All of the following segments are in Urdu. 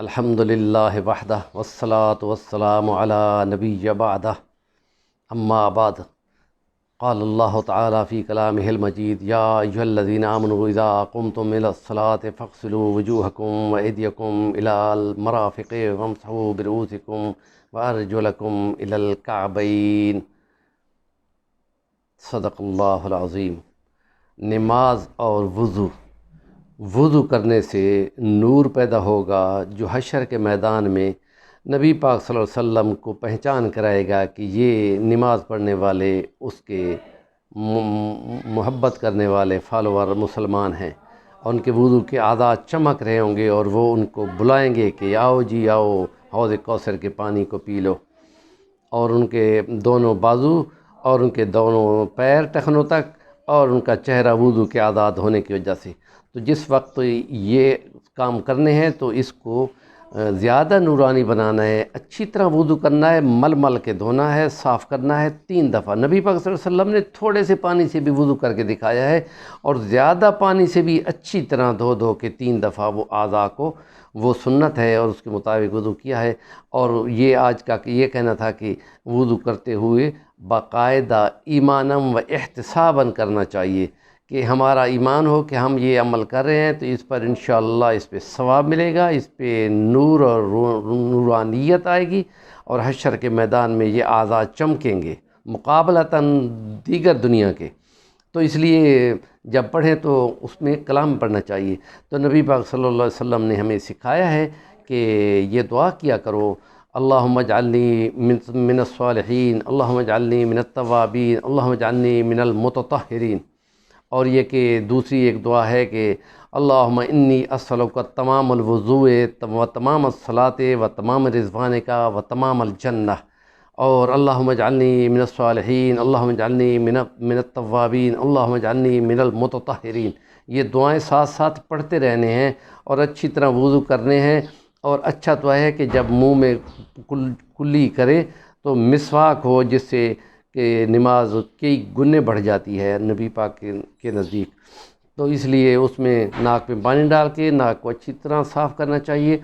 الحمدللہ وحدہ والصلاة والسلام علی نبی بعدہ اما بعد قال اللہ تعالی فی کلامہ المجید یا ایھا الذین آمنوا اذا قمتم الی الصلاۃ فاغسلوا وجوہکم وایدیکم الی المرافق وامسحوا برؤوسکم وارجلکم الی الکعبین۔ صدق اللہ العظیم۔ نماز اور وضو کرنے سے نور پیدا ہوگا جو حشر کے میدان میں نبی پاک صلی اللہ علیہ وسلم کو پہچان کرائے گا کہ یہ نماز پڑھنے والے اس کے محبت کرنے والے فالوور مسلمان ہیں، اور ان کے وضو کے اعضاء چمک رہے ہوں گے اور وہ ان کو بلائیں گے کہ آؤ جی آؤ حوض کوثر کے پانی کو پی لو، اور ان کے دونوں بازو اور ان کے دونوں پیر ٹخنوں تک اور ان کا چہرہ وضو کے آزاد ہونے کی وجہ سے۔ تو جس وقت یہ کام کرنے ہیں تو اس کو زیادہ نورانی بنانا ہے، اچھی طرح وضو کرنا ہے، مل مل کے دھونا ہے، صاف کرنا ہے 3 دفعہ۔ نبی پاک صلی اللہ علیہ وسلم نے تھوڑے سے پانی سے بھی وضو کر کے دکھایا ہے، اور زیادہ پانی سے بھی اچھی طرح دھو کے 3 دفعہ وہ اعضاء کو، وہ سنت ہے اور اس کے مطابق وضو کیا ہے۔ اور یہ آج کا یہ کہنا تھا کہ وضو کرتے ہوئے باقاعدہ ایمانم و احتساباً کرنا چاہیے، کہ ہمارا ایمان ہو کہ ہم یہ عمل کر رہے ہیں تو اس پر انشاءاللہ اس پہ ثواب ملے گا، اس پہ نور اور نورانیت آئے گی، اور حشر کے میدان میں یہ اعضاء چمکیں گے مقابلتاً دیگر دنیا کے۔ تو اس لیے جب پڑھیں تو اس میں کلام پڑھنا چاہیے۔ تو نبی پاک صلی اللہ علیہ وسلم نے ہمیں سکھایا ہے کہ یہ دعا کیا کرو، اللہم اجعلنی من الصالحین، اللہم اجعلنی من التوابین، اللہم اجعلنی من المتطہرین۔ اور یہ کہ دوسری ایک دعا ہے کہ اللہم انی اسألک تمام الوضوء و تمام الصلاة و تمام رضوانک و تمام الجنہ، اور اللہم اجعلنی من الصالحین، اللہم اجعلنی من التوابین، اللہم اجعلنی من المتطہرین۔ یہ دعائیں ساتھ ساتھ پڑھتے رہنے ہیں اور اچھی طرح وضو کرنے ہیں۔ اور اچھا تو ہے کہ جب منہ میں کلی کرے تو مسواک ہو، جس سے کہ نماز کئی گنے بڑھ جاتی ہے نبی پاک کے نزدیک۔ تو اس لیے اس میں ناک میں پانی ڈال کے ناک کو اچھی طرح صاف کرنا چاہیے۔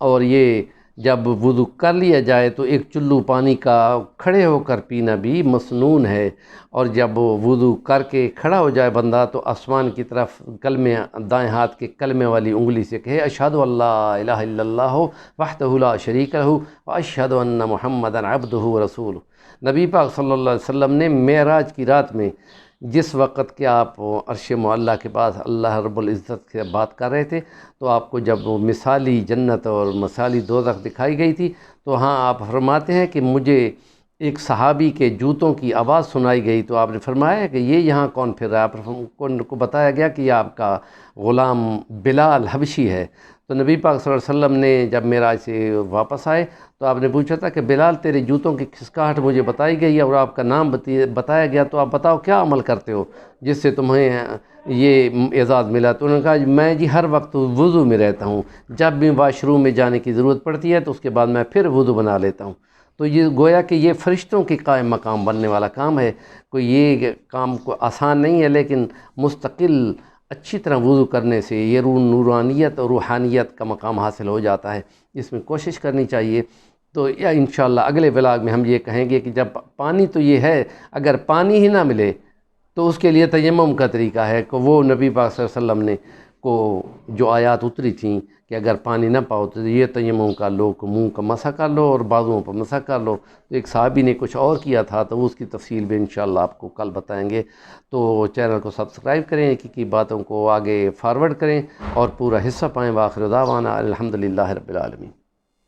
اور یہ جب وضو کر لیا جائے تو ایک چلو پانی کا کھڑے ہو کر پینا بھی مسنون ہے، اور جب وضو کر کے کھڑا ہو جائے بندہ تو آسمان کی طرف کلمے، دائیں ہاتھ کے کلمے والی انگلی سے کہے اشہد ان لا الہ الا اللہ وحدہ لا شریک لہ واشہد ان محمدا عبدہ ورسولہ۔ نبی پاک صلی اللہ علیہ وسلم نے معراج کی رات میں جس وقت کہ آپ عرش معلیٰ کے پاس اللہ رب العزت سے بات کر رہے تھے، تو آپ کو جب وہ مثالی جنت اور مثالی دوزخ دکھائی گئی تھی، تو ہاں آپ فرماتے ہیں کہ مجھے ایک صحابی کے جوتوں کی آواز سنائی گئی، تو آپ نے فرمایا کہ یہ یہاں کون پھر رہا ہے؟ آپ کو بتایا گیا کہ یہ آپ کا غلام بلال حبشی ہے۔ تو نبی پاک صلی اللہ علیہ وسلم نے جب معراج سے واپس آئے تو آپ نے پوچھا تھا کہ بلال تیرے جوتوں کی کھسکاہٹ مجھے بتائی گئی ہے اور آپ کا نام بتایا گیا، تو آپ بتاؤ کیا عمل کرتے ہو جس سے تمہیں یہ اعزاز ملا؟ تو انہوں نے کہا میں جی ہر وقت وضو میں رہتا ہوں، جب بھی واش روم میں جانے کی ضرورت پڑتی ہے تو اس کے بعد میں پھر وضو بنا لیتا ہوں۔ تو یہ گویا کہ یہ فرشتوں کی قائم مقام بننے والا کام ہے، کوئی یہ کام کو آسان نہیں ہے، لیکن مستقل اچھی طرح وضو کرنے سے یہ نورانیت اور روحانیت کا مقام حاصل ہو جاتا ہے۔ اس میں کوشش کرنی چاہیے۔ تو یا انشاءاللہ اگلے ولاگ میں ہم یہ کہیں گے کہ جب پانی تو یہ ہے، اگر پانی ہی نہ ملے تو اس کے لیے تیمم کا طریقہ ہے کہ وہ نبی پاک صلی اللہ علیہ وسلم نے کو جو آیات اتری تھیں کہ اگر پانی نہ پاؤ تو یہ تیمم کر لو کہ منہ کا مسح کر لو اور بازوؤں پر مسح کر لو۔ تو ایک صحابی نے کچھ اور کیا تھا، تو اس کی تفصیل بھی انشاءاللہ آپ کو کل بتائیں گے۔ تو چینل کو سبسکرائب کریں، کی باتوں کو آگے فارورڈ کریں اور پورا حصہ پائیں۔ وآخر دعوانا الحمدللہ رب العالمین۔